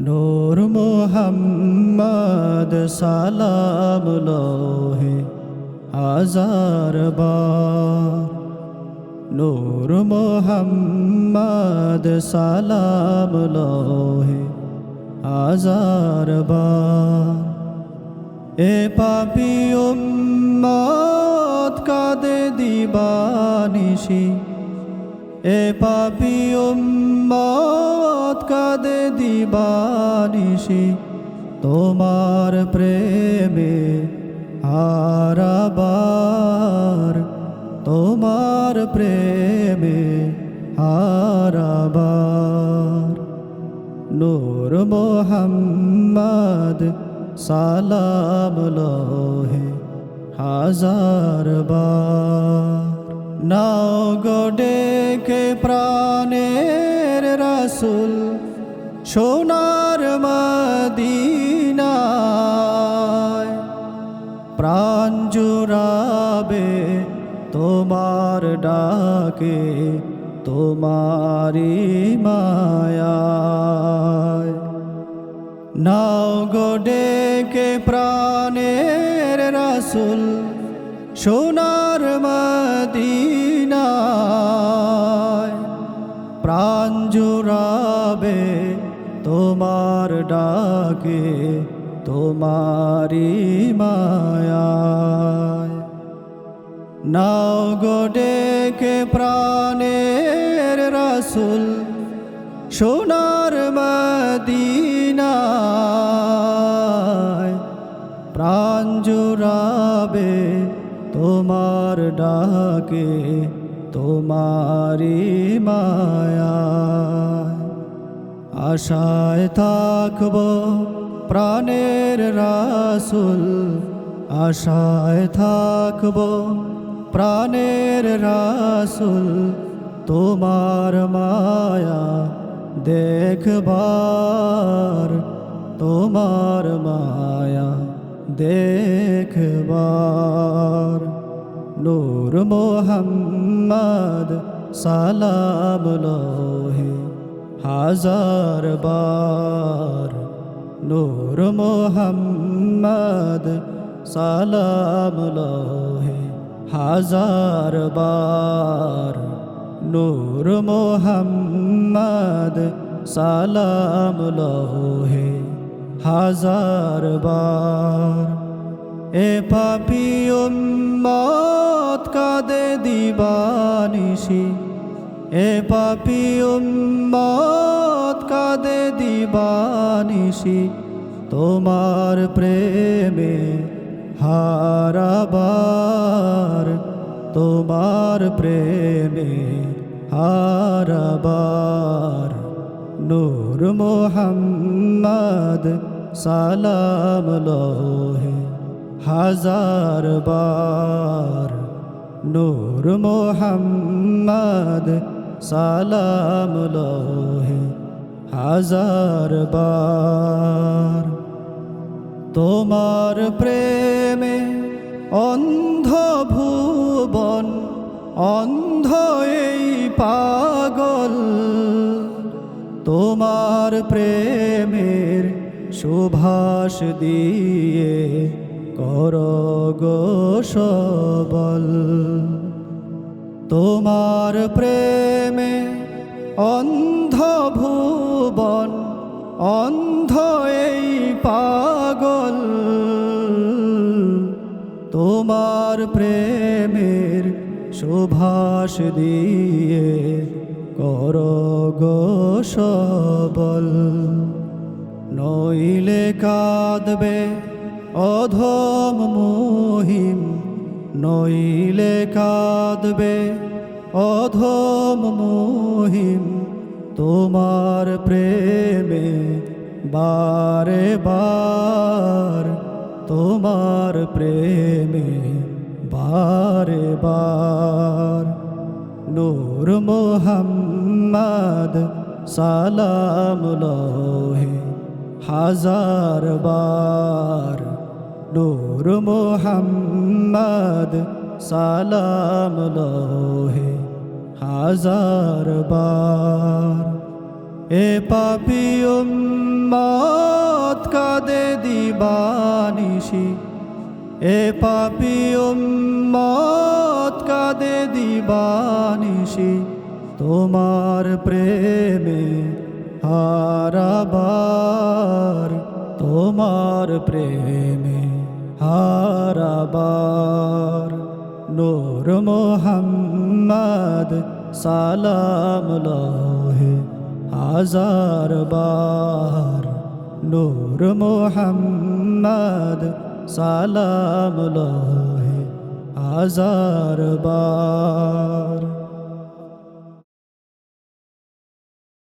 নূর মুহাম্মদ সালাম লোহে হাজার বার। নূর মুহাম্মদ সালাম লোহে হাজার বার। এ পাপী উম্মত কাঁদে দিবানিশি, এ পাপী উম্মত কাঁদে দিবানিশি, তোমার প্রেমে হারাবার, তোমার প্রেমে হারাবার। নূর মুহাম্মদ সালাম লোহে হাজার বার। নাও গো ডেকে প্রাণের রাসূল সোনার মদিনায়, প্রাণ জুড়াবে তোমার ডাকে, তোমারি মায়ায়। নাও গো ডেকে প্রাণের রাসূল সোনার মদিনায়, প্রাণ জুড়াবে তোমার ডাকে, তোমারি মায়ায়। নাও গো ডেকে প্রাণের রাসূল সোনার মদিনায়, প্রাণ জুড়াবে তোমার ডাকে, তোমারি মায়ায়। আশায় থাকবো প্রাণের রাসূল, আশায় থাকবো প্রাণের রাসূল, তোমার মায়া দেখবার, তোমার মায়া দেখবার। নূর মুহাম্মদ সালাম লোহে হাজার বার। নূর মুহাম্মদ সালাম লোহে হাজার বার। নূর মুহাম্মদ সালাম লোহে হাজার বার। এ পাপী উম্মত কাঁদে দিবানিশি, এ পাপী উম্মত কাঁদে দিবানিশি, তোমার প্রেমে হারাবার, তোমার প্রেমে হারাবার। নূর মুহাম্মদ সালাম লোহে হাজার বার। নূর মুহাম্মদ সালাম লোহে হাজার বার। তোমার প্রেমে অন্ধ ভুবন, অন্ধ এই পাগল, তোমার প্রেমের সুভাষ দিয়ে করো গো সবল। তোমার প্রেমে অন্ধ ভুবন, অন্ধ এই পাগল, তোমার প্রেমের সুভাষ দিয়ে করো গো সবল। নইলে কাঁদবে অধম মুহিম, নইলে কাঁদবে অধম মুহিম, তোমার প্রেমে বারে বার, তোমার প্রেমে বারে বার। নূর মুহাম্মদ সালাম লোহে হাজার বার। নূর মুহাম্মদ সালাম লোহে হাজার বার। এ পাপী উম্মত কাঁদে দিবানিশি এ পাপী উম্মত কাঁদে দিবানিশি তোমার প্রেমে হারাবার তোমার প্রেমে হারাবার নূর মোহাম্মদ সালাম লহে হাজার বার নূর মোহাম্মদ সালাম লহে হাজার বার